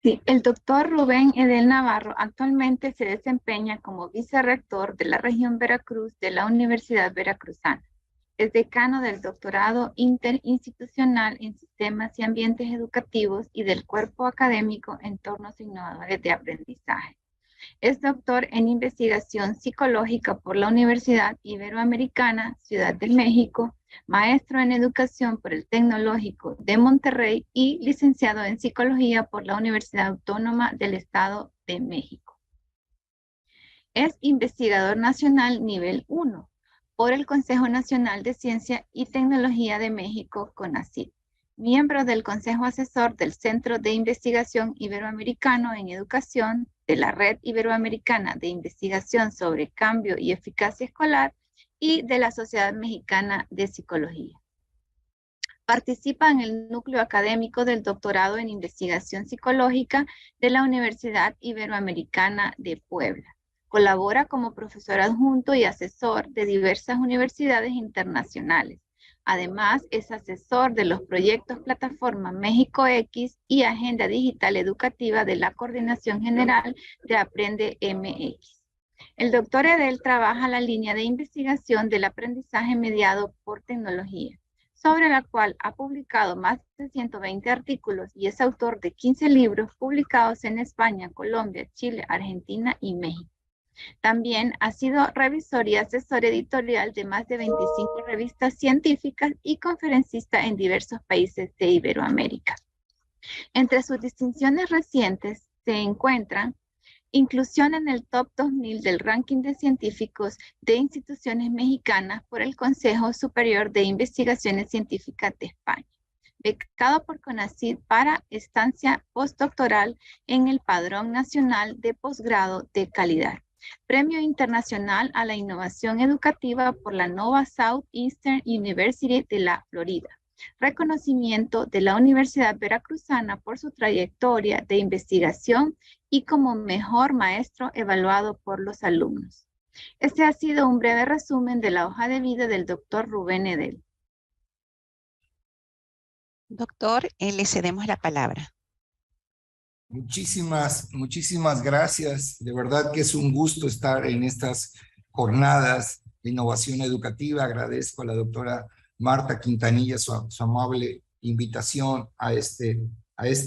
Sí, el doctor Rubén Edel Navarro actualmente se desempeña como vicerrector de la región Veracruz de la Universidad Veracruzana. Es decano del doctorado interinstitucional en sistemas y ambientes educativos y del cuerpo académico entornos innovadores de aprendizaje. Es doctor en investigación psicológica por la Universidad Iberoamericana, Ciudad de México, maestro en educación por el Tecnológico de Monterrey y licenciado en psicología por la Universidad Autónoma del Estado de México. Es investigador nacional nivel 1 por el Consejo Nacional de Ciencia y Tecnología de México, CONACYT, miembro del Consejo Asesor del Centro de Investigación Iberoamericano en Educación, de la Red Iberoamericana de Investigación sobre Cambio y Eficacia Escolar y de la Sociedad Mexicana de Psicología. Participa en el núcleo académico del doctorado en investigación psicológica de la Universidad Iberoamericana de Puebla. Colabora como profesor adjunto y asesor de diversas universidades internacionales. Además, es asesor de los proyectos Plataforma México X y Agenda Digital Educativa de la Coordinación General de Aprende MX. El doctor Edel trabaja la línea de investigación del aprendizaje mediado por tecnología, sobre la cual ha publicado más de 120 artículos y es autor de 15 libros publicados en España, Colombia, Chile, Argentina y México. También ha sido revisor y asesor editorial de más de 25 revistas científicas y conferencista en diversos países de Iberoamérica. Entre sus distinciones recientes se encuentran inclusión en el top 2000 del ranking de científicos de instituciones mexicanas por el Consejo Superior de Investigaciones Científicas de España. Becado por CONACYT para estancia postdoctoral en el Padrón Nacional de Posgrado de Calidad. Premio Internacional a la Innovación Educativa por la Nova Southeastern University de la Florida. Reconocimiento de la Universidad Veracruzana por su trayectoria de investigación y como mejor maestro evaluado por los alumnos. Este ha sido un breve resumen de la hoja de vida del doctor Rubén Edel. Doctor, le cedemos la palabra. Muchísimas gracias. De verdad que es un gusto estar en estas jornadas de innovación educativa. Agradezco a la doctora Marta Quintanilla su amable invitación a este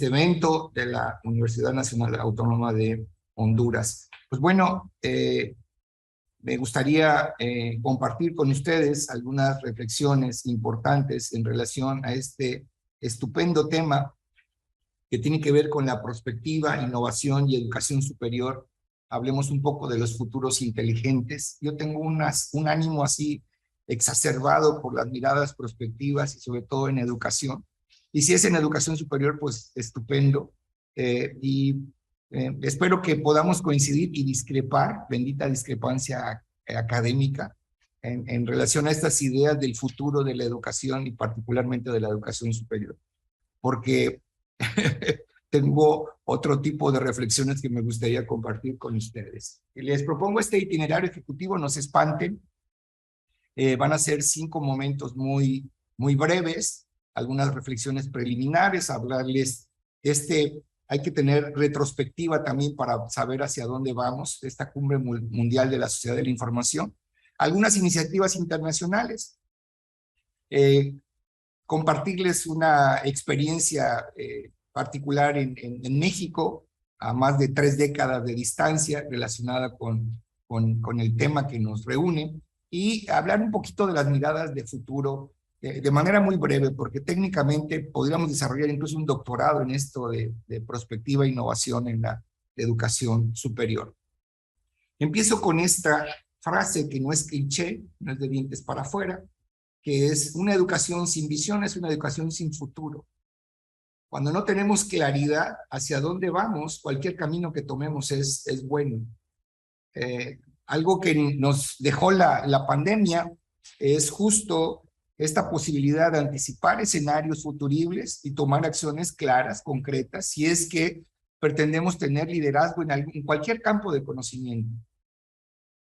evento de la Universidad Nacional Autónoma de Honduras. Pues bueno, me gustaría compartir con ustedes algunas reflexiones importantes en relación a este estupendo tema que tiene que ver con la prospectiva, innovación y educación superior. Hablemos un poco de los futuros inteligentes. Yo tengo un ánimo así exacerbado por las miradas prospectivas y sobre todo en educación. Y si es en educación superior, pues estupendo. Espero que podamos coincidir y discrepar, bendita discrepancia académica, en relación a estas ideas del futuro de la educación y particularmente de la educación superior. Porque tengo otro tipo de reflexiones que me gustaría compartir con ustedes. Les propongo este itinerario ejecutivo, no se espanten. Van a ser 5 momentos muy breves, algunas reflexiones preliminares, hablarles, hay que tener retrospectiva también para saber hacia dónde vamos, esta cumbre mundial de la sociedad de la información, algunas iniciativas internacionales, compartirles una experiencia particular en México, a más de 3 décadas de distancia relacionada con el tema que nos reúne, y hablar un poquito de las miradas de futuro de manera muy breve, porque técnicamente podríamos desarrollar incluso un doctorado en esto de prospectiva e innovación en la educación superior. Empiezo con esta frase que no es cliché, no es de dientes para afuera, que es: una educación sin visión es una educación sin futuro. Cuando no tenemos claridad hacia dónde vamos, cualquier camino que tomemos es bueno. Algo que nos dejó la pandemia es justo esta posibilidad de anticipar escenarios futuribles y tomar acciones claras, concretas, si es que pretendemos tener liderazgo en cualquier campo de conocimiento.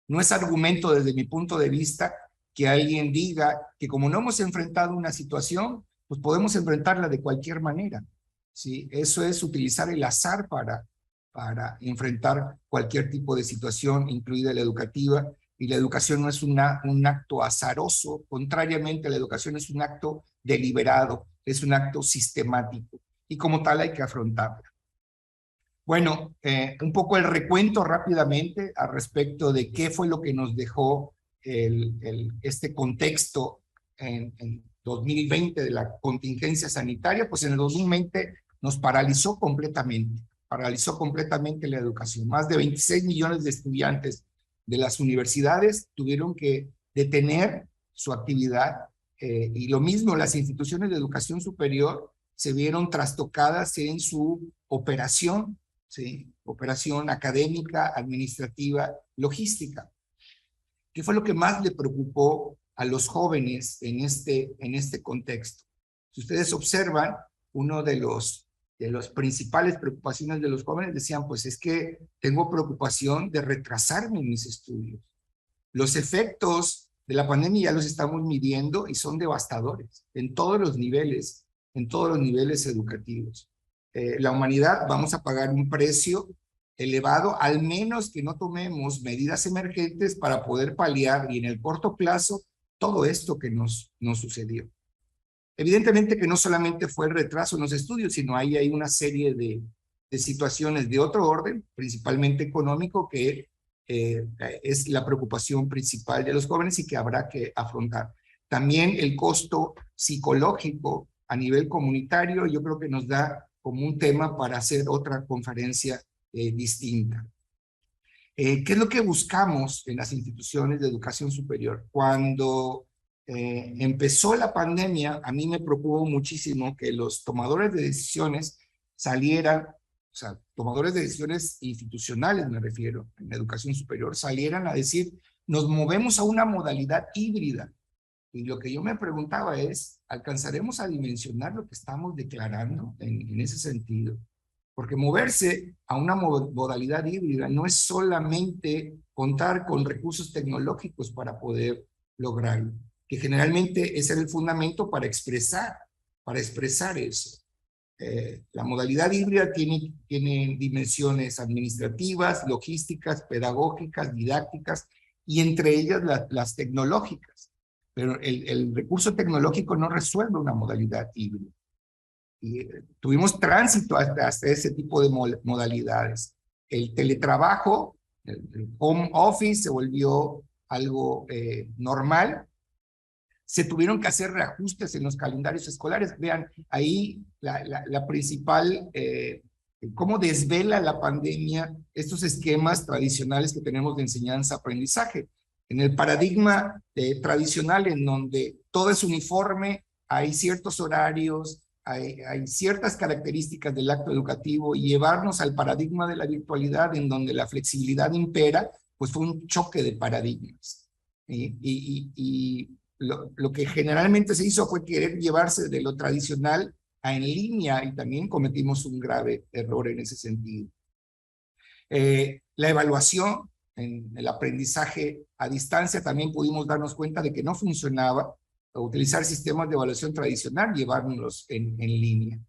No es argumento desde mi punto de vista que alguien diga que como no hemos enfrentado una situación, pues podemos enfrentarla de cualquier manera. ¿sí? Eso es utilizar el azar para enfrentar cualquier tipo de situación, incluida la educativa, y la educación no es un acto azaroso, contrariamente, la educación es un acto deliberado, es un acto sistemático, y como tal hay que afrontarla. Bueno, un poco el recuento rápidamente al respecto de qué fue lo que nos dejó este contexto en 2020 de la contingencia sanitaria. Pues en el 2020 nos paralizó completamente la educación. Más de 26 millones de estudiantes de las universidades tuvieron que detener su actividad, y lo mismo las instituciones de educación superior se vieron trastocadas en su operación, ¿sí? Operación académica, administrativa, logística. ¿Qué fue lo que más le preocupó a los jóvenes en este contexto? Si ustedes observan, uno de las principales preocupaciones de los jóvenes decían, pues es que tengo preocupación de retrasarme en mis estudios. Los efectos de la pandemia ya los estamos midiendo y son devastadores en todos los niveles educativos. La humanidad vamos a pagar un precio elevado, al menos que no tomemos medidas emergentes para poder paliar y en el corto plazo todo esto que nos sucedió. Evidentemente que no solamente fue el retraso en los estudios, sino hay una serie de situaciones de otro orden, principalmente económico, que es la preocupación principal de los jóvenes y que habrá que afrontar. También el costo psicológico a nivel comunitario, yo creo que nos da como un tema para hacer otra conferencia distinta. ¿Qué es lo que buscamos en las instituciones de educación superior? Cuando empezó la pandemia, a mí me preocupó muchísimo que los tomadores de decisiones salieran, o sea, tomadores de decisiones institucionales, me refiero, en educación superior, salieran a decir, nos movemos a una modalidad híbrida. Y lo que yo me preguntaba es, ¿alcanzaremos a dimensionar lo que estamos declarando en ese sentido? Porque moverse a una modalidad híbrida no es solamente contar con recursos tecnológicos para poder lograrlo, que generalmente ese era el fundamento para expresar eso. La modalidad híbrida tiene dimensiones administrativas, logísticas, pedagógicas, didácticas, y entre ellas las tecnológicas. Pero el recurso tecnológico no resuelve una modalidad híbrida. Y tuvimos tránsito hasta ese tipo de modalidades. El teletrabajo, el home office se volvió algo normal. Se tuvieron que hacer reajustes en los calendarios escolares. Vean, ahí la principal, cómo desvela la pandemia estos esquemas tradicionales que tenemos de enseñanza-aprendizaje. En el paradigma tradicional, en donde todo es uniforme, hay ciertos horarios, hay ciertas características del acto educativo, y llevarnos al paradigma de la virtualidad, en donde la flexibilidad impera, pues fue un choque de paradigmas. Y lo que generalmente se hizo fue querer llevarse de lo tradicional a en línea, y también cometimos un grave error en ese sentido. La evaluación en el aprendizaje a distancia, también pudimos darnos cuenta de que no funcionaba utilizar sistemas de evaluación tradicional, llevárnoslos en línea.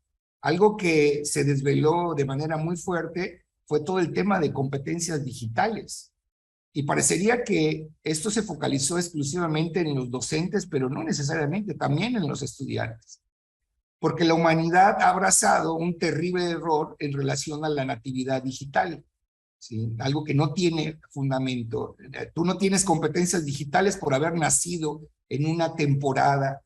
Algo que se desveló de manera muy fuerte fue todo el tema de competencias digitales. Y parecería que esto se focalizó exclusivamente en los docentes, pero no necesariamente, también en los estudiantes. Porque la humanidad ha abrazado un terrible error en relación a la natividad digital, ¿sí? Algo que no tiene fundamento. Tú no tienes competencias digitales por haber nacido en una temporada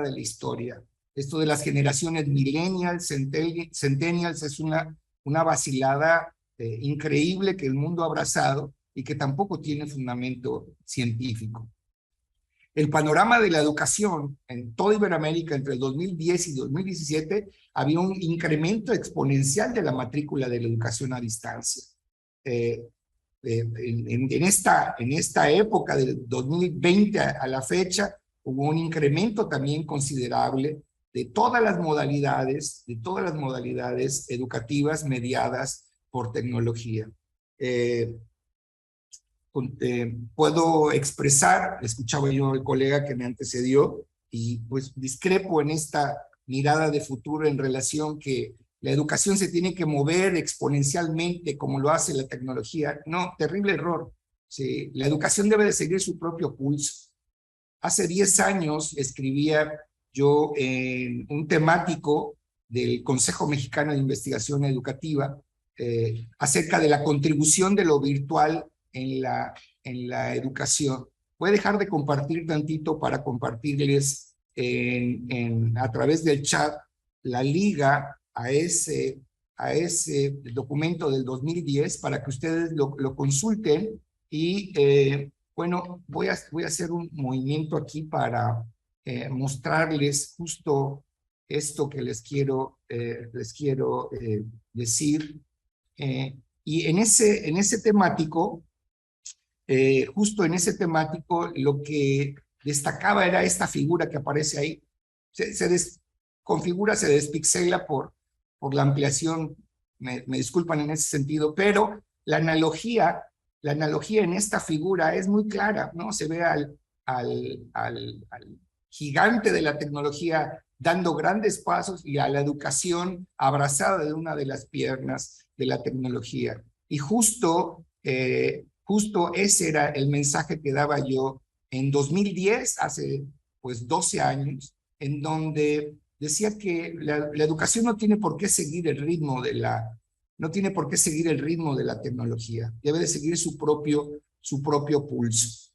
de la historia. Esto de las generaciones millennials, centennials, es una vacilada increíble que el mundo ha abrazado y que tampoco tiene fundamento científico. El panorama de la educación en toda Iberoamérica entre el 2010 y 2017 había un incremento exponencial de la matrícula de la educación a distancia. En esta época del 2020 a la fecha hubo un incremento también considerable de todas las modalidades educativas mediadas por tecnología. Puedo expresar, escuchaba yo al colega que me antecedió, y pues discrepo en esta mirada de futuro en relación que la educación se tiene que mover exponencialmente como lo hace la tecnología. No, terrible error. Sí, la educación debe de seguir su propio pulso. Hace 10 años escribía yo en un temático del Consejo Mexicano de Investigación Educativa acerca de la contribución de lo virtual en la educación. Voy a dejar de compartir tantito para compartirles a través del chat la liga a ese documento del 2010 para que ustedes lo consulten y bueno, voy a hacer un movimiento aquí para mostrarles justo esto que les quiero decir. Y en ese temático, justo en ese temático, lo que destacaba era esta figura que aparece ahí. Se desconfigura, se despixela por la ampliación, me disculpan en ese sentido, pero la analogía en esta figura es muy clara, ¿no? Se ve al gigante de la tecnología dando grandes pasos y a la educación abrazada de una de las piernas de la tecnología. Y justo ese era el mensaje que daba yo en 2010, hace pues 12 años, en donde decía que la educación no tiene por qué seguir el ritmo de la tecnología, debe de seguir su propio pulso.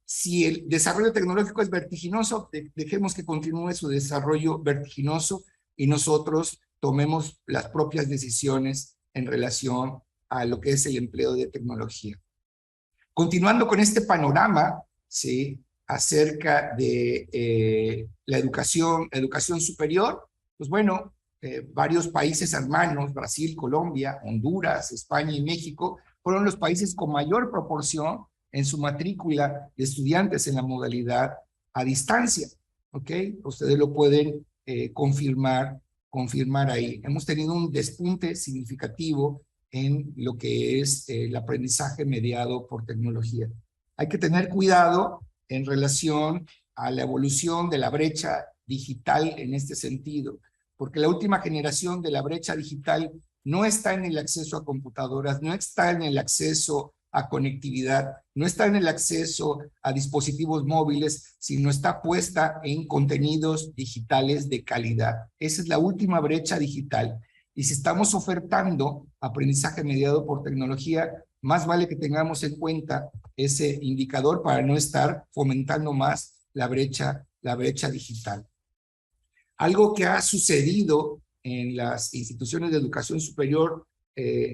Si el desarrollo tecnológico es vertiginoso, dejemos que continúe su desarrollo vertiginoso y nosotros tomemos las propias decisiones en relación a lo que es el empleo de tecnología. Continuando con este panorama, ¿sí?, acerca de la educación superior, pues bueno, varios países hermanos, Brasil, Colombia, Honduras, España y México, fueron los países con mayor proporción en su matrícula de estudiantes en la modalidad a distancia, ¿ok? Ustedes lo pueden confirmar ahí. Hemos tenido un despunte significativo en lo que es el aprendizaje mediado por tecnología. Hay que tener cuidado en relación a la evolución de la brecha digital en este sentido, porque la última generación de la brecha digital no está en el acceso a computadoras, no está en el acceso a conectividad, no está en el acceso a dispositivos móviles, sino está puesta en contenidos digitales de calidad. Esa es la última brecha digital. Y si estamos ofertando aprendizaje mediado por tecnología, más vale que tengamos en cuenta ese indicador para no estar fomentando más la brecha digital. Algo que ha sucedido en las instituciones de educación superior,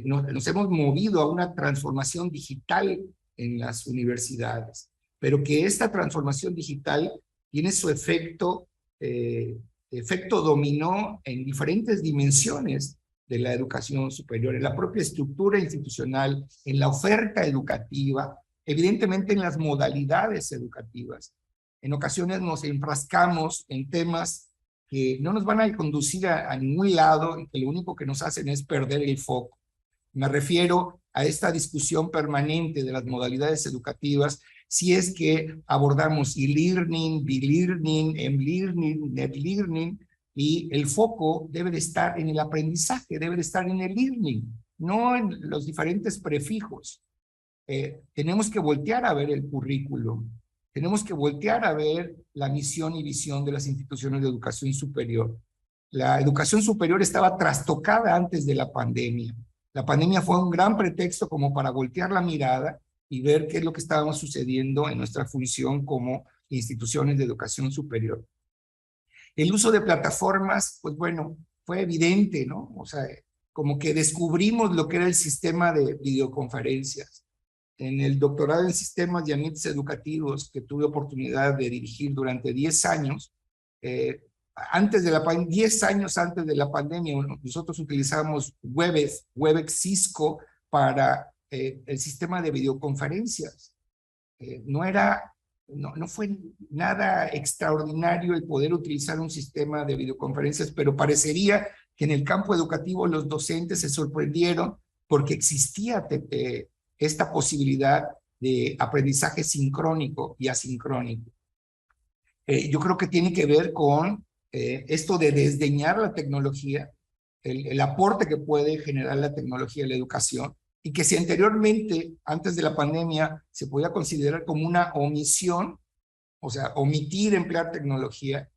nos hemos movido a una transformación digital en las universidades, pero que esta transformación digital tiene su efecto dominó en diferentes dimensiones de la educación superior, en la propia estructura institucional, en la oferta educativa, evidentemente en las modalidades educativas. En ocasiones nos enfrascamos en temas que no nos van a conducir a ningún lado y que lo único que nos hacen es perder el foco. Me refiero a esta discusión permanente de las modalidades educativas, si es que abordamos e-learning, b-learning, m-learning, net-learning, y el foco debe de estar en el aprendizaje, debe de estar en el learning, no en los diferentes prefijos. Tenemos que voltear a ver el currículum, tenemos que voltear a ver la misión y visión de las instituciones de educación superior. La educación superior estaba trastocada antes de la pandemia. La pandemia fue un gran pretexto como para voltear la mirada y ver qué es lo que estaba sucediendo en nuestra función como instituciones de educación superior. El uso de plataformas, pues bueno, fue evidente, ¿no? O sea, como que descubrimos lo que era el sistema de videoconferencias. En el doctorado en sistemas y ambientes educativos que tuve oportunidad de dirigir durante 10 años, 10 años antes de la pandemia, nosotros utilizamos Webex Cisco para el sistema de videoconferencias. No fue nada extraordinario el poder utilizar un sistema de videoconferencias, pero parecería que en el campo educativo los docentes se sorprendieron porque existía esta posibilidad de aprendizaje sincrónico y asincrónico. Yo creo que tiene que ver con esto de desdeñar la tecnología, el aporte que puede generar la tecnología a la educación, y que si anteriormente, antes de la pandemia, se podía considerar como una omisión, o sea, omitir emplear tecnología,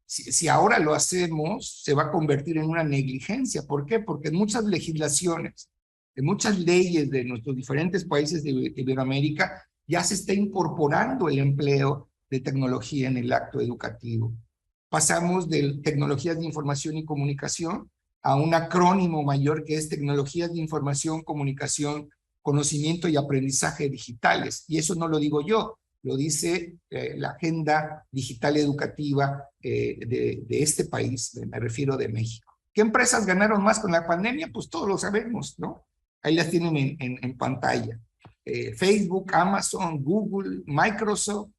si ahora lo hacemos, se va a convertir en una negligencia. ¿Por qué? Porque en muchas legislaciones, en muchas leyes de nuestros diferentes países de Iberoamérica, ya se está incorporando el empleo de tecnología en el acto educativo. Pasamos de tecnologías de información y comunicación a un acrónimo mayor que es tecnologías de información, comunicación, conocimiento y aprendizaje digitales. Y eso no lo digo yo, lo dice la agenda digital educativa de este país, me refiero de México. ¿Qué empresas ganaron más con la pandemia? Pues todos lo sabemos, ¿no? Ahí las tienen en pantalla. Facebook, Amazon, Google, Microsoft.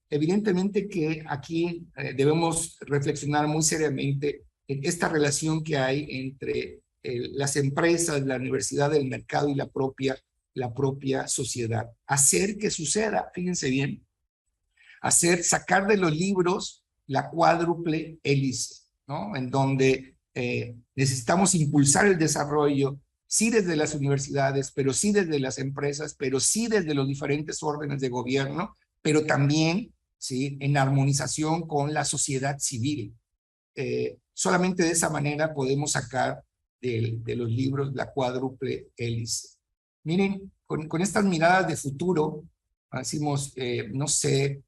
Evidentemente que aquí debemos reflexionar muy seriamente en esta relación que hay entre las empresas, la universidad, el mercado y la propia sociedad. Hacer que suceda, fíjense bien, sacar de los libros la cuádruple hélice, ¿no? En donde necesitamos impulsar el desarrollo, sí desde las universidades, pero sí desde las empresas, pero sí desde los diferentes órdenes de gobierno, pero también, ¿sí?, en armonización con la sociedad civil. Solamente de esa manera podemos sacar de los libros la cuádruple hélice. Miren, con estas miradas de futuro, decimos, no sé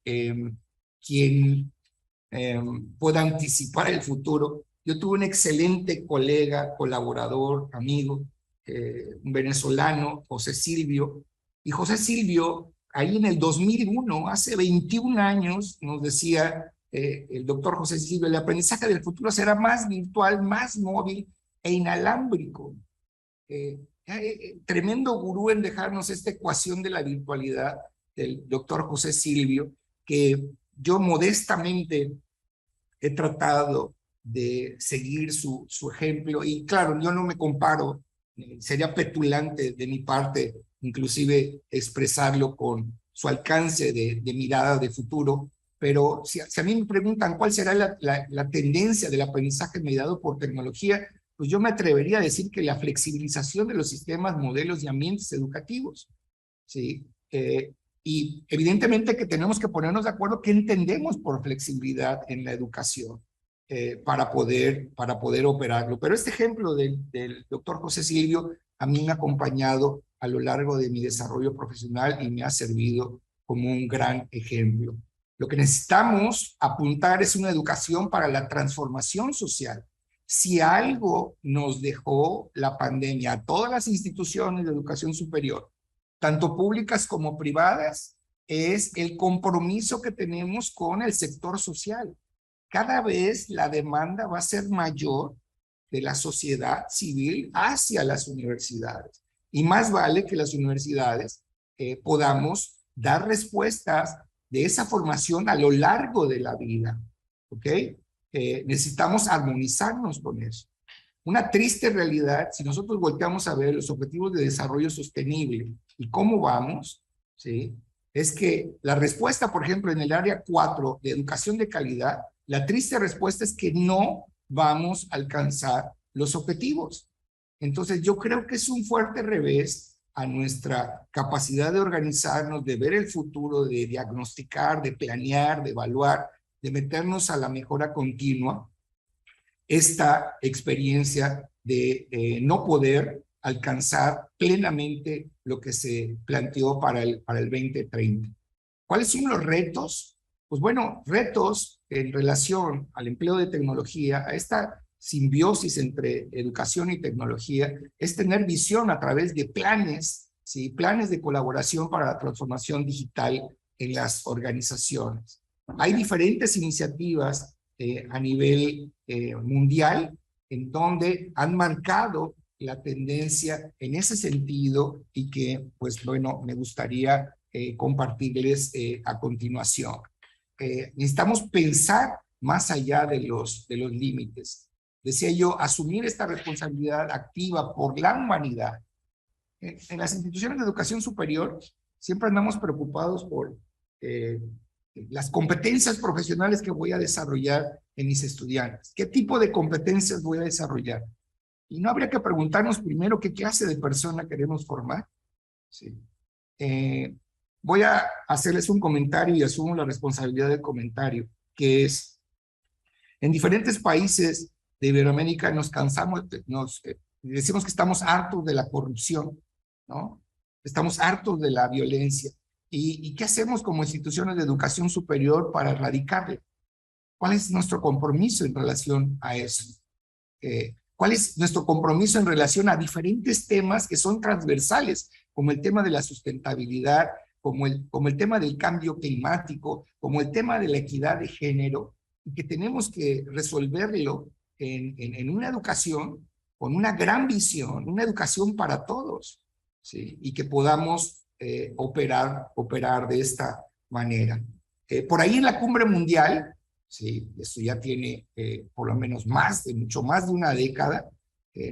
quién pueda anticipar el futuro. Yo tuve un excelente colega, colaborador, amigo, un venezolano, José Silvio, y José Silvio, ahí en el 2001, hace 21 años, nos decía el doctor José Silvio, el aprendizaje del futuro será más virtual, más móvil e inalámbrico. Tremendo gurú en dejarnos esta ecuación de la virtualidad del doctor José Silvio, que yo modestamente he tratado de seguir su ejemplo, y claro, yo no me comparo, sería petulante de mi parte inclusive expresarlo con su alcance de mirada de futuro, pero si a mí me preguntan cuál será la tendencia del aprendizaje mediado por tecnología, pues yo me atrevería a decir que la flexibilización de los sistemas, modelos y ambientes educativos, ¿sí? Y evidentemente que tenemos que ponernos de acuerdo qué entendemos por flexibilidad en la educación para poder operarlo. Pero este ejemplo del doctor José Silvio a mí me ha acompañado a lo largo de mi desarrollo profesional y me ha servido como un gran ejemplo. Lo que necesitamos apuntar es una educación para la transformación social. Si algo nos dejó la pandemia a todas las instituciones de educación superior, tanto públicas como privadas, es el compromiso que tenemos con el sector social. Cada vez la demanda va a ser mayor de la sociedad civil hacia las universidades. Y más vale que las universidades podamos dar respuestas de esa formación a lo largo de la vida. ¿Ok? Necesitamos armonizarnos con eso. Una triste realidad, si nosotros volteamos a ver los objetivos de desarrollo sostenible y cómo vamos, ¿sí?, es que la respuesta, por ejemplo, en el área 4 de educación de calidad, la triste respuesta es que no vamos a alcanzar los objetivos. Entonces, yo creo que es un fuerte revés a nuestra capacidad de organizarnos, de ver el futuro, de diagnosticar, de planear, de evaluar, de meternos a la mejora continua, esta experiencia de no poder alcanzar plenamente lo que se planteó para el 2030. ¿Cuáles son los retos? Pues bueno, retos en relación al empleo de tecnología, a esta simbiosis entre educación y tecnología, es tener visión a través de planes, ¿sí?, planes de colaboración para la transformación digital en las organizaciones. Hay diferentes iniciativas a nivel mundial en donde han marcado la tendencia en ese sentido y que, pues bueno, me gustaría compartirles a continuación. Necesitamos pensar más allá de los límites. Decía yo, asumir esta responsabilidad activa por la humanidad. En las instituciones de educación superior siempre andamos preocupados por las competencias profesionales que voy a desarrollar en mis estudiantes. ¿Qué tipo de competencias voy a desarrollar? Y no habría que preguntarnos primero qué clase de persona queremos formar. Sí. Voy a hacerles un comentario y asumo la responsabilidad del comentario, que es, en diferentes países de Iberoamérica nos cansamos, decimos que estamos hartos de la corrupción, ¿no? Estamos hartos de la violencia. ¿Y qué hacemos como instituciones de educación superior para erradicarla? ¿Cuál es nuestro compromiso en relación a eso? ¿Cuál es nuestro compromiso en relación a diferentes temas que son transversales, como el tema de la sustentabilidad, como el tema del cambio climático, como el tema de la equidad de género, y que tenemos que resolverlo en una educación con una gran visión, una educación para todos, ¿sí? Y que podamos operar de esta manera. Por ahí en la cumbre mundial, sí, esto ya tiene por lo menos mucho más de una década,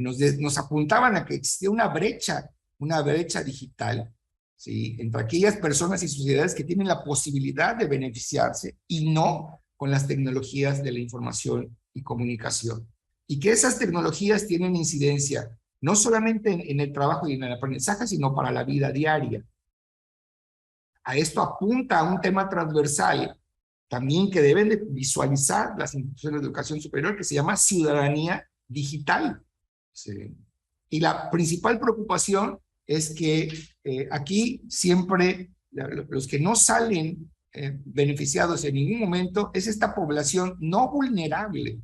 nos apuntaban a que existía una brecha digital, ¿sí? Entre aquellas personas y sociedades que tienen la posibilidad de beneficiarse y no con las tecnologías de la información y comunicación. Y que esas tecnologías tienen incidencia no solamente en el trabajo y en el aprendizaje, sino para la vida diaria. A esto apunta un tema transversal también que deben de visualizar las instituciones de educación superior, que se llama ciudadanía digital. Sí. Y la principal preocupación es que aquí siempre los que no salen beneficiados en ningún momento es esta población no vulnerable,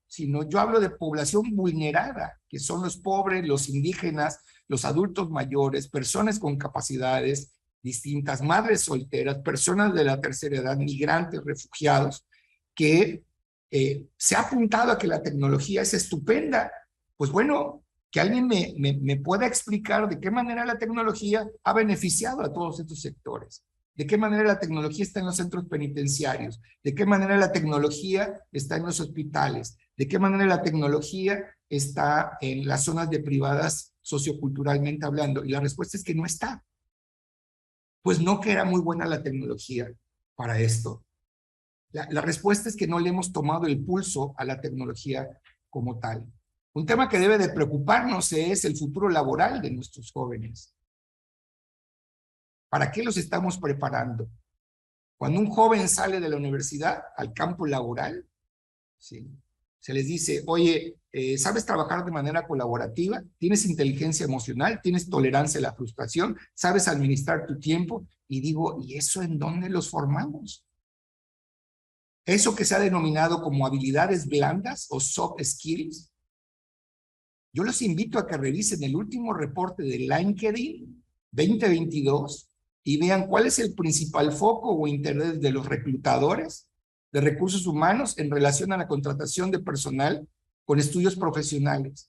sino yo hablo de población vulnerada, que son los pobres, los indígenas, los adultos mayores, personas con capacidades distintas, madres solteras, personas de la tercera edad, migrantes, refugiados, que se ha apuntado a que la tecnología es estupenda. Pues bueno, que alguien me pueda explicar de qué manera la tecnología ha beneficiado a todos estos sectores. ¿De qué manera la tecnología está en los centros penitenciarios? ¿De qué manera la tecnología está en los hospitales? ¿De qué manera la tecnología está en las zonas deprivadas socioculturalmente hablando? Y la respuesta es que no está. Pues no que era muy buena la tecnología para esto. La respuesta es que no le hemos tomado el pulso a la tecnología como tal. Un tema que debe de preocuparnos es el futuro laboral de nuestros jóvenes. ¿Para qué los estamos preparando? Cuando un joven sale de la universidad al campo laboral, ¿sí? Se les dice, oye, ¿sabes trabajar de manera colaborativa? ¿Tienes inteligencia emocional? ¿Tienes tolerancia a la frustración? ¿Sabes administrar tu tiempo? Y digo, ¿y eso en dónde los formamos? Eso que se ha denominado como habilidades blandas o soft skills. Yo los invito a que revisen el último reporte de LinkedIn 2022 y vean cuál es el principal foco o interés de los reclutadores de recursos humanos en relación a la contratación de personal con estudios profesionales.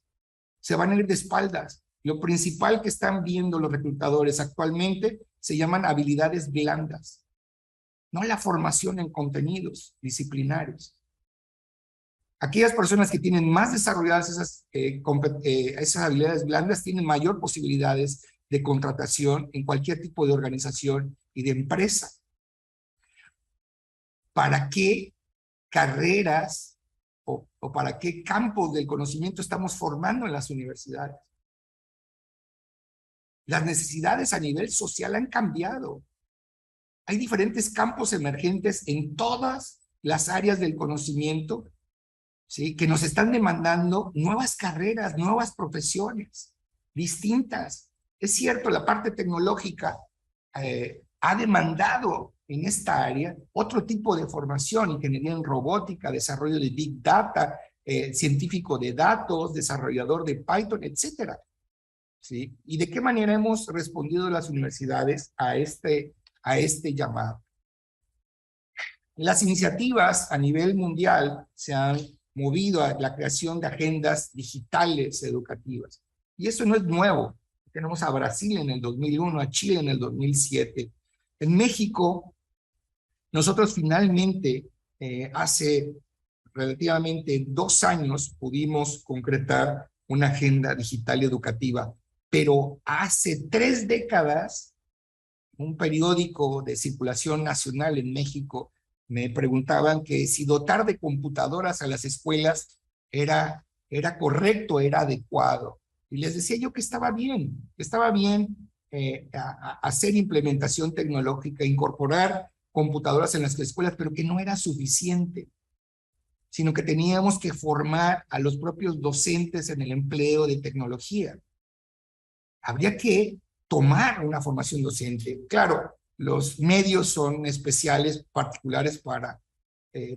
Se van a ir de espaldas. Lo principal que están viendo los reclutadores actualmente se llaman habilidades blandas, no la formación en contenidos disciplinarios. Aquellas personas que tienen más desarrolladas esas habilidades blandas tienen mayor posibilidades de contratación en cualquier tipo de organización y de empresa. ¿Para qué carreras o para qué campos del conocimiento estamos formando en las universidades? Las necesidades a nivel social han cambiado. Hay diferentes campos emergentes en todas las áreas del conocimiento, ¿sí? Que nos están demandando nuevas carreras, nuevas profesiones distintas. Es cierto, la parte tecnológica ha demandado en esta área otro tipo de formación, ingeniería en robótica, desarrollo de Big Data, científico de datos, desarrollador de Python, etcétera. ¿Sí? ¿Y de qué manera hemos respondido las universidades a este llamado? Las iniciativas a nivel mundial se han movido a la creación de agendas digitales educativas. Y eso no es nuevo. Tenemos a Brasil en el 2001, a Chile en el 2007. En México, nosotros finalmente, hace relativamente 2 años, pudimos concretar una agenda digital educativa, pero hace 3 décadas un periódico de circulación nacional en México me preguntaban que si dotar de computadoras a las escuelas era correcto, era adecuado. Y les decía yo que estaba bien hacer implementación tecnológica, incorporar computadoras en las escuelas, pero que no era suficiente, sino que teníamos que formar a los propios docentes en el empleo de tecnología. Habría que tomar una formación docente. Claro, los medios son especiales, particulares para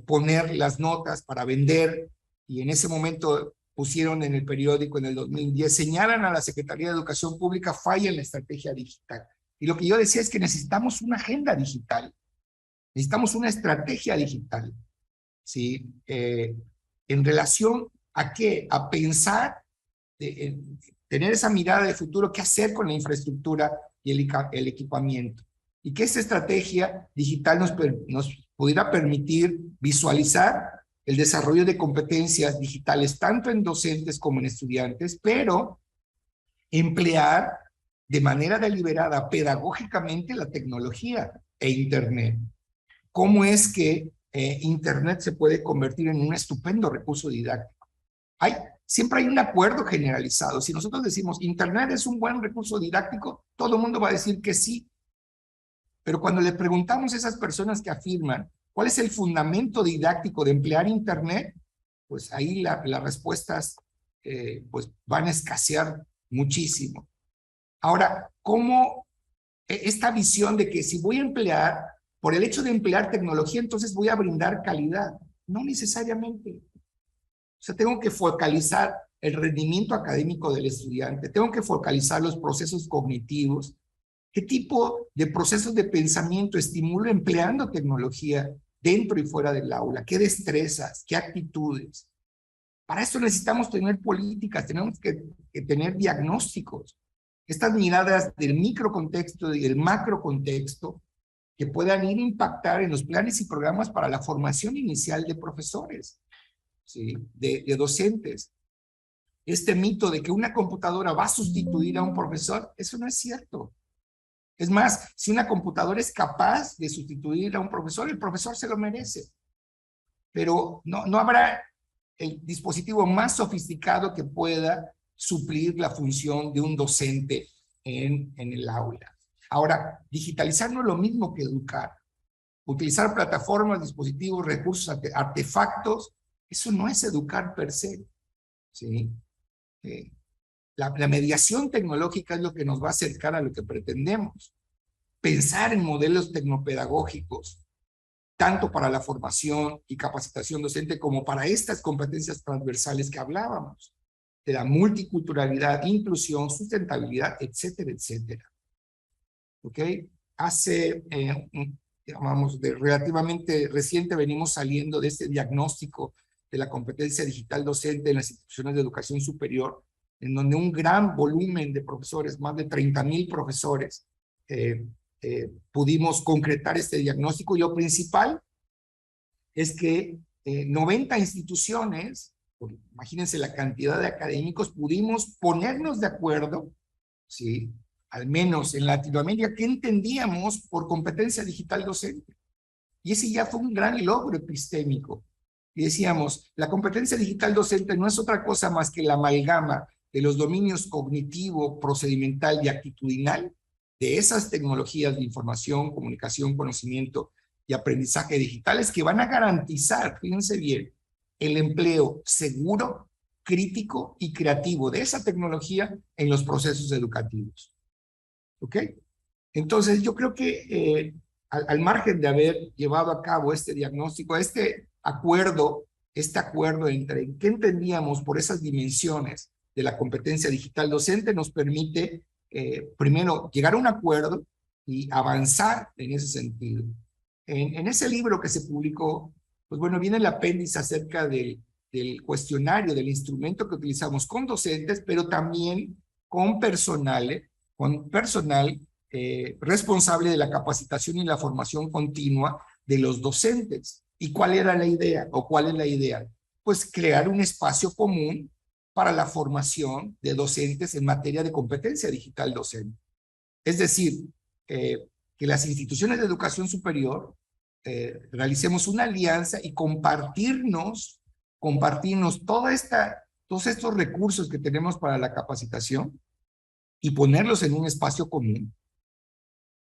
poner las notas, para vender, y en ese momento pusieron en el periódico en el 2010, señalan a la Secretaría de Educación Pública falla en la estrategia digital. Y lo que yo decía es que necesitamos una agenda digital, necesitamos una estrategia digital, ¿sí? En relación a qué, a pensar, tener esa mirada de futuro, qué hacer con la infraestructura y el equipamiento. Y que esa estrategia digital nos pudiera permitir visualizar el desarrollo de competencias digitales, tanto en docentes como en estudiantes, pero emplear de manera deliberada, pedagógicamente, la tecnología e Internet. ¿Cómo es que Internet se puede convertir en un estupendo recurso didáctico? Siempre hay un acuerdo generalizado. Si nosotros decimos Internet es un buen recurso didáctico, todo el mundo va a decir que sí. Pero cuando le preguntamos a esas personas que afirman cuál es el fundamento didáctico de emplear Internet, pues ahí las respuestas pues van a escasear muchísimo. Ahora, ¿cómo esta visión de que si voy a emplear, por el hecho de emplear tecnología, entonces voy a brindar calidad? No necesariamente. O sea, tengo que focalizar el rendimiento académico del estudiante, tengo que focalizar los procesos cognitivos. ¿Qué tipo de procesos de pensamiento estimulo empleando tecnología dentro y fuera del aula? ¿Qué destrezas? ¿Qué actitudes? Para eso necesitamos tener políticas, tenemos que tener diagnósticos. Estas miradas del microcontexto y del macrocontexto que puedan ir a impactar en los planes y programas para la formación inicial de profesores, ¿sí? de docentes. Este mito de que una computadora va a sustituir a un profesor, eso no es cierto. Es más, si una computadora es capaz de sustituir a un profesor, el profesor se lo merece. Pero no habrá el dispositivo más sofisticado que pueda suplir la función de un docente en el aula. Ahora, digitalizar no es lo mismo que educar. Utilizar plataformas, dispositivos, recursos, artefactos, eso no es educar per se, ¿sí? La mediación tecnológica es lo que nos va a acercar a lo que pretendemos. Pensar en modelos tecnopedagógicos, tanto para la formación y capacitación docente como para estas competencias transversales que hablábamos, de la multiculturalidad, inclusión, sustentabilidad, etcétera, etcétera. ¿Ok? Hace, llamamos, relativamente reciente venimos saliendo de este diagnóstico de la competencia digital docente en las instituciones de educación superior, en donde un gran volumen de profesores, más de 30,000 profesores, pudimos concretar este diagnóstico. Y lo principal es que 90 instituciones, imagínense la cantidad de académicos, pudimos ponernos de acuerdo, ¿sí? Al menos en Latinoamérica, ¿qué entendíamos por competencia digital docente? Y ese ya fue un gran logro epistémico. Y decíamos, la competencia digital docente no es otra cosa más que la amalgama de los dominios cognitivo, procedimental y actitudinal de esas tecnologías de información, comunicación, conocimiento y aprendizaje digitales que van a garantizar, fíjense bien, el empleo seguro, crítico y creativo de esa tecnología en los procesos educativos. ¿Ok? Entonces, yo creo que al margen de haber llevado a cabo este diagnóstico, este acuerdo entre qué entendíamos por esas dimensiones de la competencia digital docente nos permite, primero, llegar a un acuerdo y avanzar en ese sentido. En ese libro que se publicó, pues bueno, viene el apéndice acerca del cuestionario, del instrumento que utilizamos con docentes, pero también con personal responsable de la capacitación y la formación continua de los docentes. ¿Y cuál era la idea? ¿O cuál es la idea? Pues crear un espacio común para la formación de docentes en materia de competencia digital docente. Es decir, que las instituciones de educación superior realicemos una alianza y compartirnos todos estos recursos que tenemos para la capacitación y ponerlos en un espacio común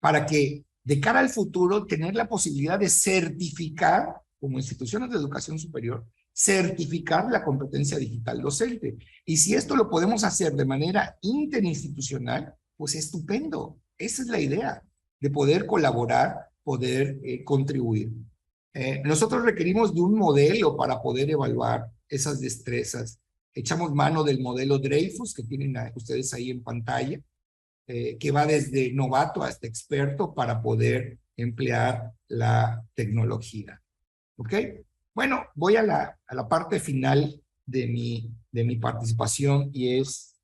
para que de cara al futuro tener la posibilidad de certificar, como instituciones de educación superior, certificar la competencia digital docente. Y si esto lo podemos hacer de manera interinstitucional, pues estupendo. Esa es la idea, de poder colaborar, poder contribuir. Nosotros requerimos de un modelo para poder evaluar esas destrezas. Echamos mano del modelo Dreyfus, que tienen ustedes ahí en pantalla, que va desde novato hasta experto para poder emplear la tecnología. ¿Ok? Bueno, voy a la parte final de mi participación, y es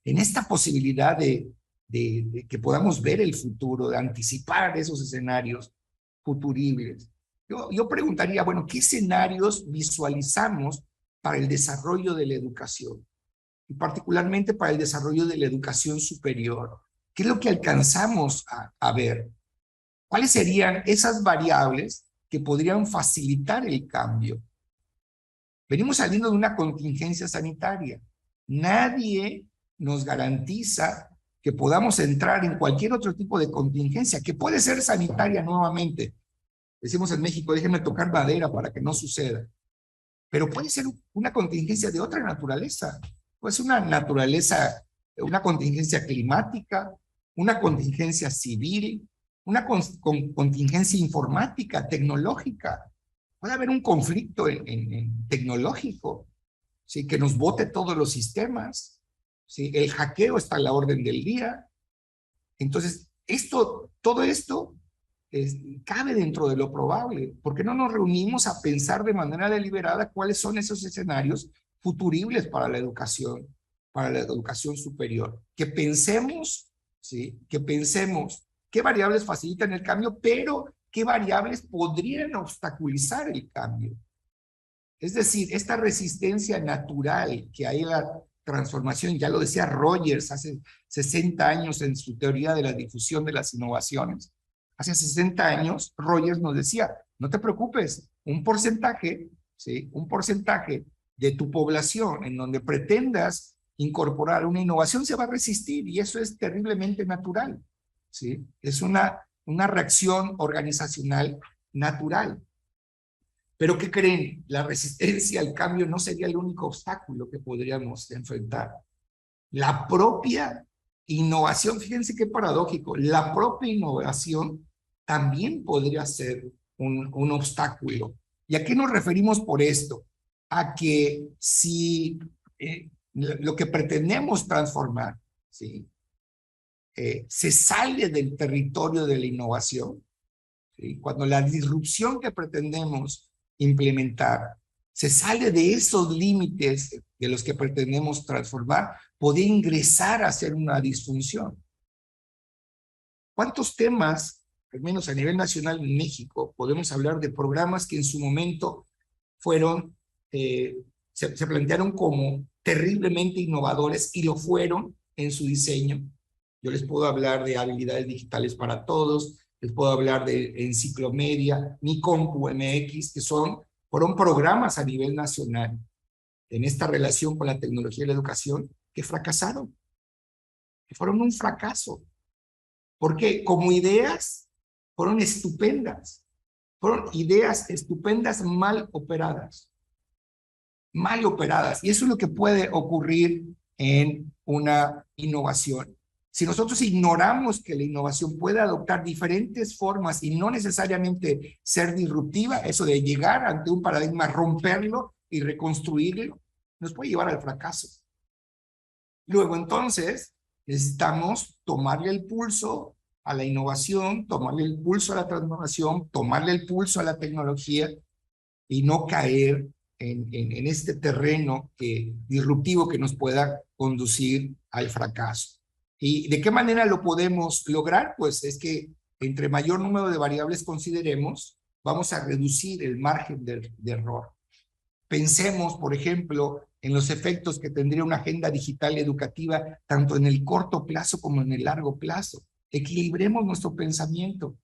en esta posibilidad de que podamos ver el futuro, de anticipar esos escenarios futuribles. Yo preguntaría, bueno, ¿qué escenarios visualizamos para el desarrollo de la educación? Y particularmente para el desarrollo de la educación superior. ¿Qué es lo que alcanzamos a ver? ¿Cuáles serían esas variables que podrían facilitar el cambio? Venimos saliendo de una contingencia sanitaria. Nadie nos garantiza que podamos entrar en cualquier otro tipo de contingencia, que puede ser sanitaria nuevamente. Decimos en México, déjenme tocar madera para que no suceda. Pero puede ser una contingencia de otra naturaleza. Puede ser una contingencia climática, una contingencia civil, una contingencia informática, tecnológica. Puede haber un conflicto tecnológico, ¿sí? Que nos bote todos los sistemas, ¿sí? El hackeo está a la orden del día. Entonces, todo esto cabe dentro de lo probable. ¿Por qué no nos reunimos a pensar de manera deliberada cuáles son esos escenarios futuribles para la educación superior? Que pensemos, ¿sí? Que pensemos qué variables facilitan el cambio, pero qué variables podrían obstaculizar el cambio. Es decir, esta resistencia natural que hay en la transformación, ya lo decía Rogers hace 60 años en su teoría de la difusión de las innovaciones. Hace 60 años, Rogers nos decía, no te preocupes, un porcentaje, ¿sí? Un porcentaje de tu población en donde pretendas incorporar una innovación se va a resistir, y eso es terriblemente natural, ¿sí? Es una reacción organizacional natural. Pero ¿qué creen? La resistencia al cambio no sería el único obstáculo que podríamos enfrentar. La propia innovación, fíjense qué paradójico, la propia innovación también podría ser un obstáculo. ¿Y a qué nos referimos por esto? A que si lo que pretendemos transformar, ¿sí? Se sale del territorio de la innovación, ¿sí? Cuando la disrupción que pretendemos implementar se sale de esos límites de los que pretendemos transformar, podría ingresar a ser una disfunción. ¿Cuántos temas, al menos a nivel nacional en México, podemos hablar de programas que en su momento fueron, se plantearon como terriblemente innovadores, y lo fueron en su diseño? Yo les puedo hablar de habilidades digitales para todos, les puedo hablar de Enciclomedia, Mi Compu MX, que fueron programas a nivel nacional en esta relación con la tecnología y la educación que fracasaron, que fueron un fracaso, porque como ideas fueron estupendas, fueron ideas estupendas mal operadas, y eso es lo que puede ocurrir en una innovación. Si nosotros ignoramos que la innovación puede adoptar diferentes formas y no necesariamente ser disruptiva, eso de llegar ante un paradigma, romperlo y reconstruirlo, nos puede llevar al fracaso. Luego, entonces, necesitamos tomarle el pulso a la innovación, tomarle el pulso a la transformación, tomarle el pulso a la tecnología, y no caer en este terreno disruptivo que nos pueda conducir al fracaso. ¿Y de qué manera lo podemos lograr? Pues es que entre mayor número de variables consideremos, vamos a reducir el margen de error. Pensemos, por ejemplo, en los efectos que tendría una agenda digital educativa, tanto en el corto plazo como en el largo plazo. Equilibremos nuestro pensamiento.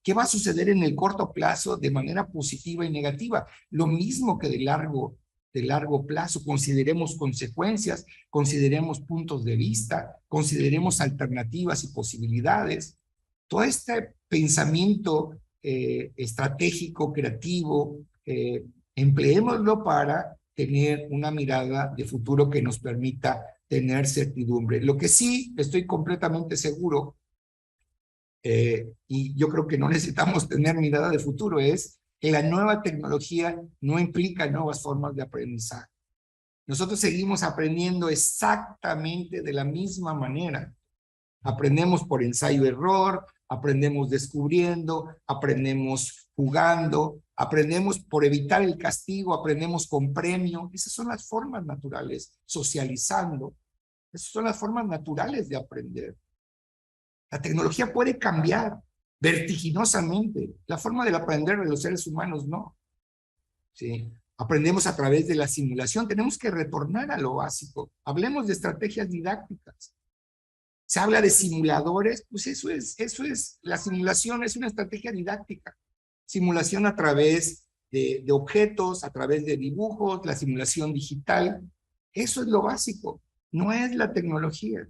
¿Qué va a suceder en el corto plazo de manera positiva y negativa? Lo mismo que de largo plazo. Consideremos consecuencias, consideremos puntos de vista, consideremos alternativas y posibilidades. Todo este pensamiento estratégico, creativo, empleémoslo para tener una mirada de futuro que nos permita tener certidumbre. Lo que sí estoy completamente seguro, y yo creo que no necesitamos tener mirada de futuro, es que la nueva tecnología no implica nuevas formas de aprendizaje. Nosotros seguimos aprendiendo exactamente de la misma manera. Aprendemos por ensayo-error, aprendemos descubriendo, aprendemos jugando, aprendemos por evitar el castigo, aprendemos con premio. Esas son las formas naturales, socializando. Esas son las formas naturales de aprender. La tecnología puede cambiar vertiginosamente. La forma de aprender de los seres humanos no. ¿Sí? Aprendemos a través de la simulación. Tenemos que retornar a lo básico. Hablemos de estrategias didácticas. Se habla de simuladores, pues eso es, la simulación es una estrategia didáctica. Simulación a través de objetos, a través de dibujos, la simulación digital. Eso es lo básico, no es la tecnología.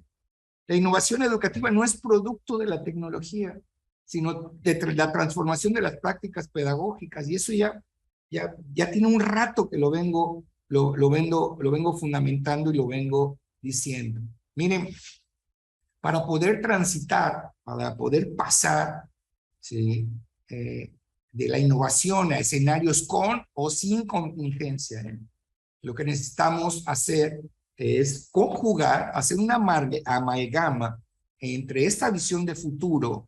La innovación educativa no es producto de la tecnología, sino de la transformación de las prácticas pedagógicas. Y eso ya tiene un rato que lo vengo fundamentando y lo vengo diciendo. Miren, para poder transitar, para poder pasar, ¿sí? De la innovación a escenarios con o sin contingencia, lo que necesitamos hacer es conjugar, hacer una amalgama entre esta visión de futuro,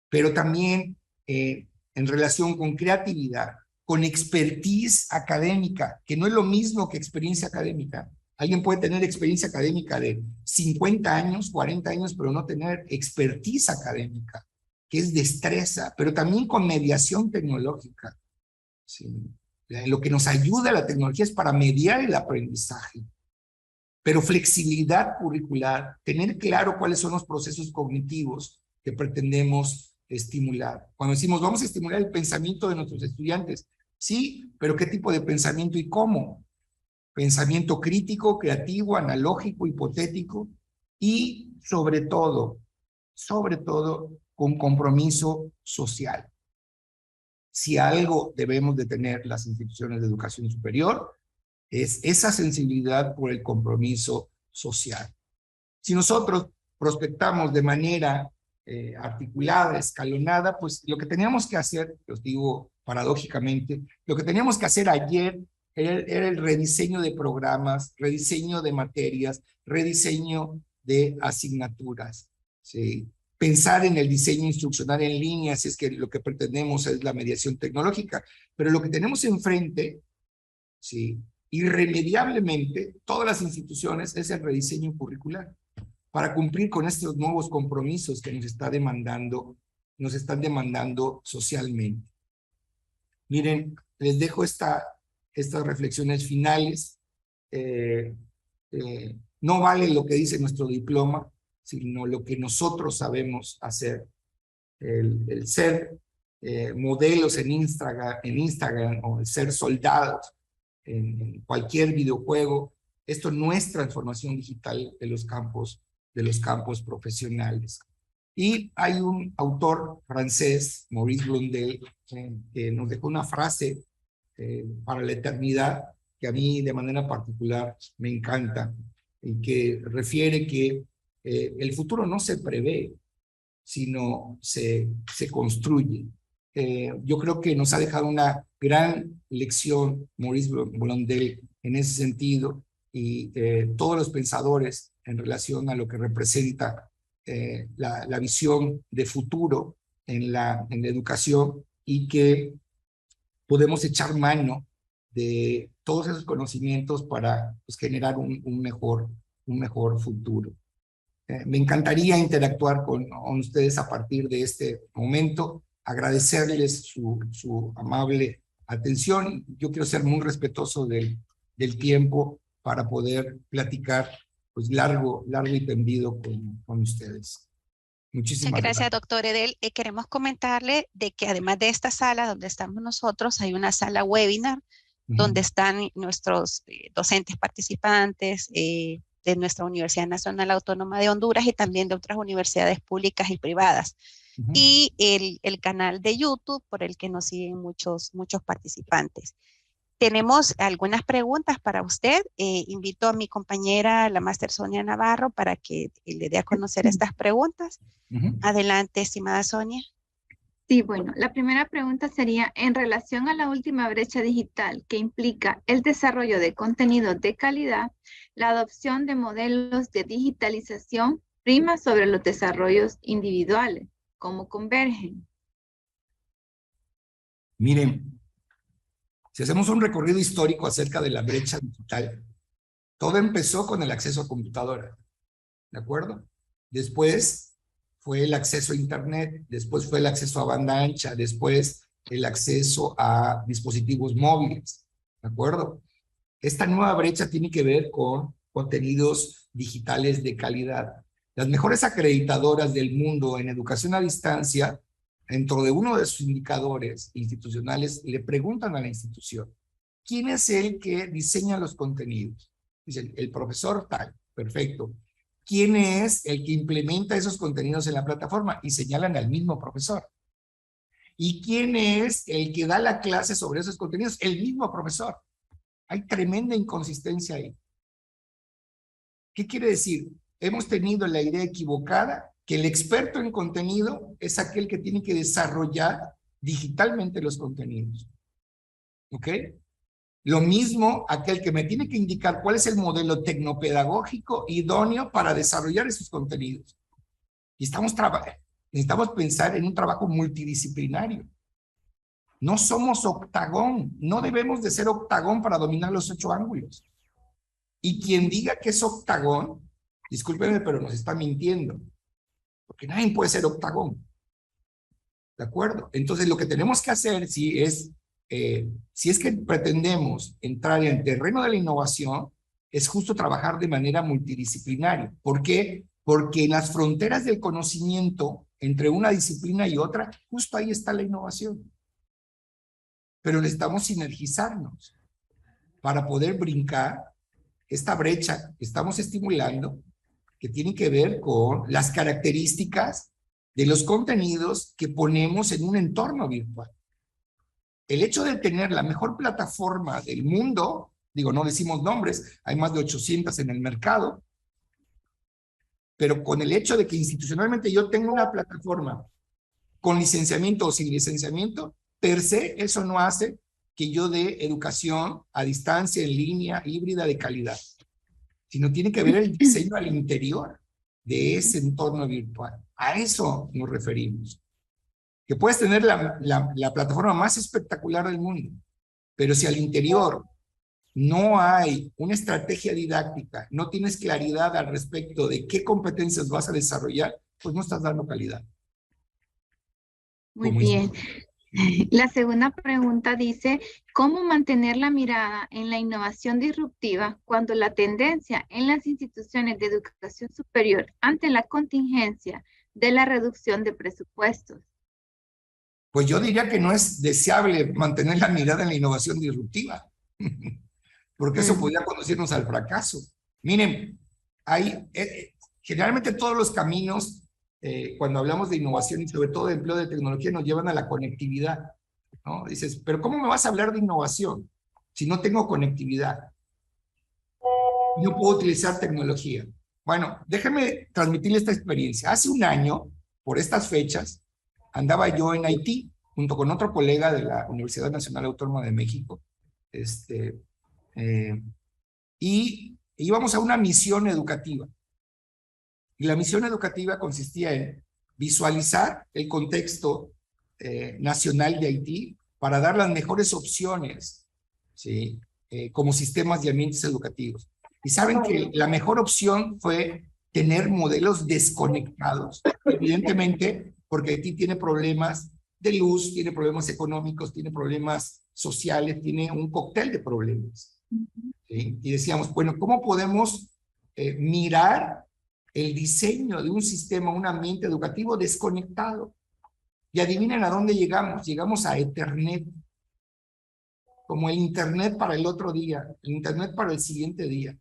pero también en relación con creatividad, con expertise académica, que no es lo mismo que experiencia académica. Alguien puede tener experiencia académica de 50 años, 40 años, pero no tener expertise académica, que es destreza, pero también con mediación tecnológica. ¿Sí? Lo que nos ayuda a la tecnología es para mediar el aprendizaje, pero flexibilidad curricular, tener claro cuáles son los procesos cognitivos que pretendemos estimular. Cuando decimos vamos a estimular el pensamiento de nuestros estudiantes, sí, pero ¿qué tipo de pensamiento y cómo? Pensamiento crítico, creativo, analógico, hipotético y sobre todo, con compromiso social. Si algo debemos de tener las instituciones de educación superior, es esa sensibilidad por el compromiso social. Si nosotros prospectamos de manera articulada, escalonada, pues lo que teníamos que hacer, os digo paradójicamente, lo que teníamos que hacer ayer era el rediseño de programas, rediseño de materias, rediseño de asignaturas, ¿sí? Pensar en el diseño instruccional en línea, si es que lo que pretendemos es la mediación tecnológica, pero lo que tenemos enfrente, ¿sí? Irremediablemente, todas las instituciones es el rediseño curricular para cumplir con estos nuevos compromisos que nos están demandando socialmente. Miren, les dejo estas reflexiones finales. No vale lo que dice nuestro diploma, sino lo que nosotros sabemos hacer. El ser modelos en Instagram o el ser soldados en cualquier videojuego, esto no es transformación digital de los campos profesionales. Y hay un autor francés, Maurice Blondel, que nos dejó una frase para la eternidad que a mí de manera particular me encanta y que refiere que el futuro no se prevé, sino se construye. Yo creo que nos ha dejado una gran lección Maurice Blondel en ese sentido y todos los pensadores en relación a lo que representa la visión de futuro en la educación y que podemos echar mano de todos esos conocimientos para pues, generar un mejor futuro. Me encantaría interactuar con ustedes a partir de este momento, agradecerles su amable atención. Yo quiero ser muy respetuoso del tiempo para poder platicar pues largo y tendido con ustedes. Muchas Muchísimas gracias, gracias. doctor Edel. Queremos comentarle de que además de esta sala donde estamos nosotros, hay una sala webinar donde están nuestros docentes participantes de nuestra Universidad Nacional Autónoma de Honduras y también de otras universidades públicas y privadas. Y el canal de YouTube por el que nos siguen muchos participantes. Tenemos algunas preguntas para usted. Invito a mi compañera, la máster Sonia Navarro, para que le dé a conocer estas preguntas. Adelante, estimada Sonia. Sí, bueno, la primera pregunta sería, en relación a la última brecha digital que implica el desarrollo de contenidos de calidad, la adopción de modelos de digitalización prima sobre los desarrollos individuales. ¿Cómo convergen? Miren, si hacemos un recorrido histórico acerca de la brecha digital, todo empezó con el acceso a computadora, ¿de acuerdo? Después fue el acceso a Internet, después fue el acceso a banda ancha, después el acceso a dispositivos móviles, ¿de acuerdo? Esta nueva brecha tiene que ver con contenidos digitales de calidad. Las mejores acreditadoras del mundo en educación a distancia, dentro de uno de sus indicadores institucionales, le preguntan a la institución, ¿quién es el que diseña los contenidos? Dicen, el profesor tal, perfecto. ¿Quién es el que implementa esos contenidos en la plataforma? Y señalan al mismo profesor. ¿Y quién es el que da la clase sobre esos contenidos? El mismo profesor. Hay tremenda inconsistencia ahí. ¿Qué quiere decir? Hemos tenido la idea equivocada que el experto en contenido es aquel que tiene que desarrollar digitalmente los contenidos. ¿Ok? Lo mismo aquel que me tiene que indicar cuál es el modelo tecnopedagógico idóneo para desarrollar esos contenidos. Y necesitamos pensar en un trabajo multidisciplinario. No somos octagón, no debemos de ser octagón para dominar los 8 ángulos. Y quien diga que es octagón, discúlpenme, pero nos está mintiendo, porque nadie puede ser octagón. ¿De acuerdo? Entonces lo que tenemos que hacer si es que pretendemos entrar en el terreno de la innovación, es justo trabajar de manera multidisciplinaria. ¿Por qué? Porque en las fronteras del conocimiento, entre una disciplina y otra, justo ahí está la innovación. Pero necesitamos sinergizarnos para poder brincar esta brecha que estamos estimulando, que tiene que ver con las características de los contenidos que ponemos en un entorno virtual. El hecho de tener la mejor plataforma del mundo, digo, no decimos nombres, hay más de 800 en el mercado, pero con el hecho de que institucionalmente yo tengo una plataforma con licenciamiento o sin licenciamiento, per se, eso no hace que yo dé educación a distancia, en línea, híbrida, de calidad, sino tiene que ver el diseño al interior de ese entorno virtual. A eso nos referimos. Que puedes tener la plataforma más espectacular del mundo, pero si al interior no hay una estrategia didáctica, no tienes claridad al respecto de qué competencias vas a desarrollar, pues no estás dando calidad. Muy bien. La segunda pregunta dice, ¿cómo mantener la mirada en la innovación disruptiva cuando la tendencia en las instituciones de educación superior ante la contingencia de la reducción de presupuestos? Pues yo diría que no es deseable mantener la mirada en la innovación disruptiva, porque eso podría conducirnos al fracaso. Miren, generalmente todos los caminos, cuando hablamos de innovación y sobre todo de empleo de tecnología, nos llevan a la conectividad, ¿no? Dices, pero ¿cómo me vas a hablar de innovación si no tengo conectividad? No puedo utilizar tecnología. Bueno, déjeme transmitirle esta experiencia. Hace un año, por estas fechas, andaba yo en Haití, junto con otro colega de la Universidad Nacional Autónoma de México, y íbamos a una misión educativa. Y la misión educativa consistía en visualizar el contexto nacional de Haití para dar las mejores opciones, ¿sí? Como sistemas y ambientes educativos. Y saben que la mejor opción fue tener modelos desconectados, evidentemente, porque Haití tiene problemas de luz, tiene problemas económicos, tiene problemas sociales, tiene un cóctel de problemas. ¿Sí? Y decíamos, bueno, ¿cómo podemos mirar el diseño de un sistema, un ambiente educativo desconectado. Y adivinen a dónde llegamos. Llegamos a Ethernet, como el Internet para el otro día, el Internet para el siguiente día,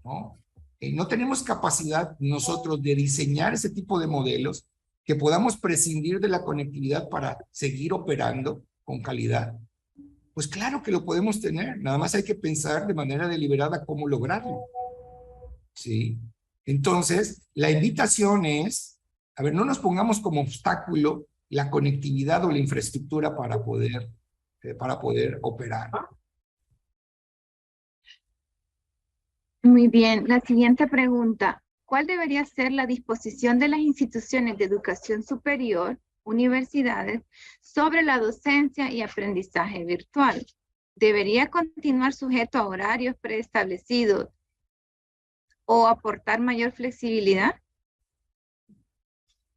¿no? No tenemos capacidad nosotros de diseñar ese tipo de modelos que podamos prescindir de la conectividad para seguir operando con calidad. Pues claro que lo podemos tener, nada más hay que pensar de manera deliberada cómo lograrlo. ¿Sí? Entonces, la invitación es, a ver, no nos pongamos como obstáculo la conectividad o la infraestructura para poder operar. Muy bien, la siguiente pregunta. ¿Cuál debería ser la disposición de las instituciones de educación superior, universidades, sobre la docencia y aprendizaje virtual? ¿Debería continuar sujeto a horarios preestablecidos o aportar mayor flexibilidad?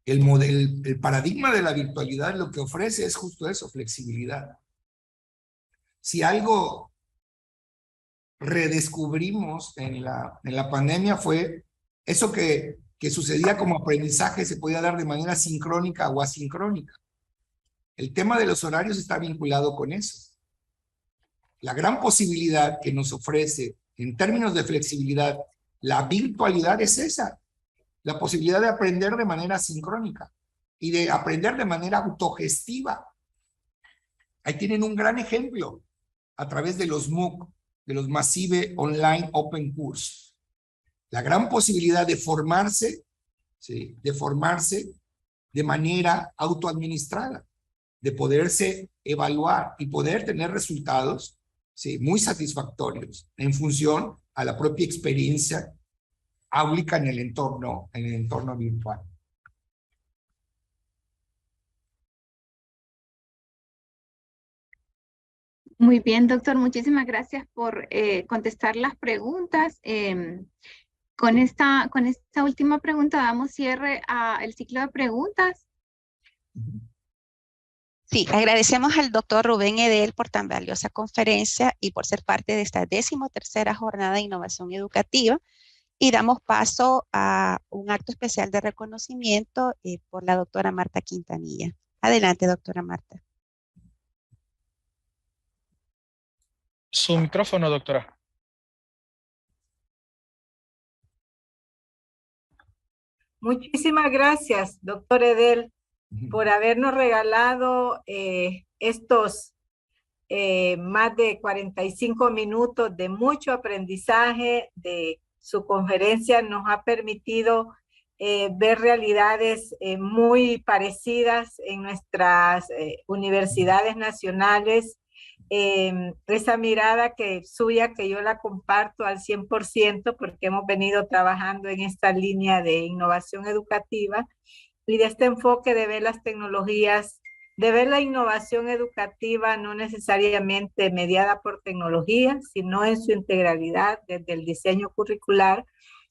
El paradigma de la virtualidad lo que ofrece es justo eso, flexibilidad. Si algo redescubrimos en la pandemia fue eso que sucedía como aprendizaje se podía dar de manera sincrónica o asincrónica. El tema de los horarios está vinculado con eso. La gran posibilidad que nos ofrece en términos de flexibilidad la virtualidad es esa, la posibilidad de aprender de manera sincrónica y de aprender de manera autogestiva. Ahí tienen un gran ejemplo a través de los MOOC, de los Massive Online Open Course. La gran posibilidad de formarse, ¿sí? De formarse de manera autoadministrada, de poderse evaluar y poder tener resultados, ¿sí? Muy satisfactorios en función a la propia experiencia áulica en el entorno virtual. Muy bien, doctor. Muchísimas gracias por contestar las preguntas. Con esta última pregunta damos cierre al ciclo de preguntas. Sí, agradecemos al doctor Rubén Edel por tan valiosa conferencia y por ser parte de esta 13ª jornada de innovación educativa. Y damos paso a un acto especial de reconocimiento por la doctora Marta Quintanilla. Adelante, doctora Marta. Su micrófono, doctora. Muchísimas gracias, doctor Edel, por habernos regalado estos más de 45 minutos de mucho aprendizaje. De su conferencia nos ha permitido ver realidades muy parecidas en nuestras universidades nacionales. Esa mirada suya que yo la comparto al 100% porque hemos venido trabajando en esta línea de innovación educativa y de este enfoque de ver las tecnologías, de ver la innovación educativa no necesariamente mediada por tecnología, sino en su integralidad desde el diseño curricular.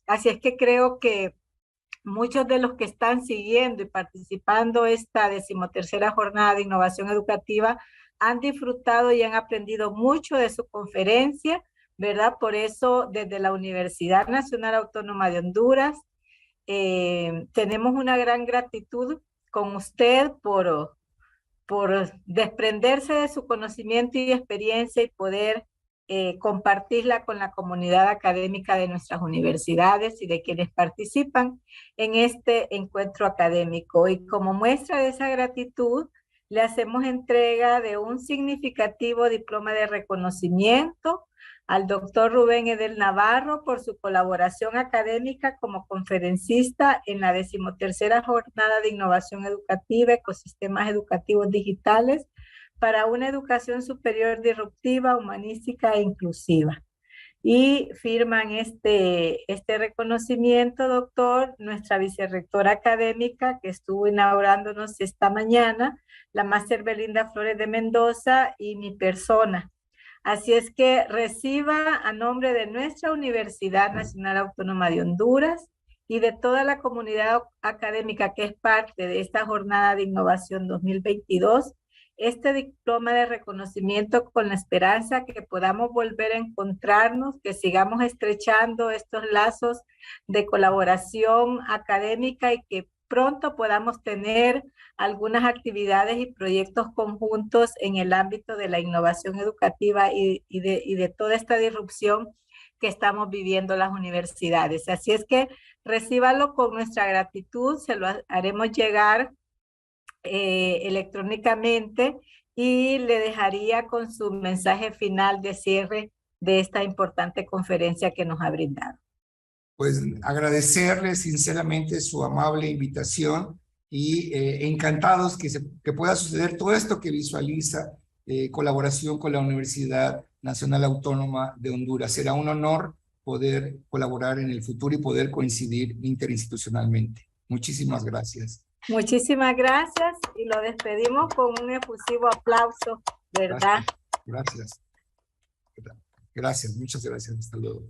Así es que creo que muchos de los que están siguiendo y participando esta 13ª jornada de innovación educativa han disfrutado y han aprendido mucho de su conferencia, ¿verdad? Por eso, desde la Universidad Nacional Autónoma de Honduras, tenemos una gran gratitud con usted por desprenderse de su conocimiento y experiencia y poder compartirla con la comunidad académica de nuestras universidades y de quienes participan en este encuentro académico. Y como muestra de esa gratitud, le hacemos entrega de un significativo diploma de reconocimiento al doctor Rubén Edel Navarro por su colaboración académica como conferencista en la 13ª jornada de innovación educativa, ecosistemas educativos digitales para una educación superior disruptiva, humanística e inclusiva. Y firman este reconocimiento, doctor, nuestra vicerrectora académica que estuvo inaugurándonos esta mañana, la máster Belinda Flores de Mendoza, y mi persona. Así es que reciba a nombre de nuestra Universidad Nacional Autónoma de Honduras y de toda la comunidad académica que es parte de esta jornada de innovación 2022, este diploma de reconocimiento con la esperanza que podamos volver a encontrarnos, que sigamos estrechando estos lazos de colaboración académica y que pronto podamos tener algunas actividades y proyectos conjuntos en el ámbito de la innovación educativa y de toda esta disrupción que estamos viviendo las universidades. Así es que recíbalo con nuestra gratitud, se lo haremos llegar electrónicamente y le dejaría con su mensaje final de cierre de esta importante conferencia que nos ha brindado. Pues agradecerle sinceramente su amable invitación y encantados que pueda suceder todo esto que visualiza, colaboración con la Universidad Nacional Autónoma de Honduras. Será un honor poder colaborar en el futuro y poder coincidir interinstitucionalmente. Muchísimas gracias. Muchísimas gracias y lo despedimos con un efusivo aplauso, ¿verdad? Gracias. Gracias, muchas gracias. Hasta luego.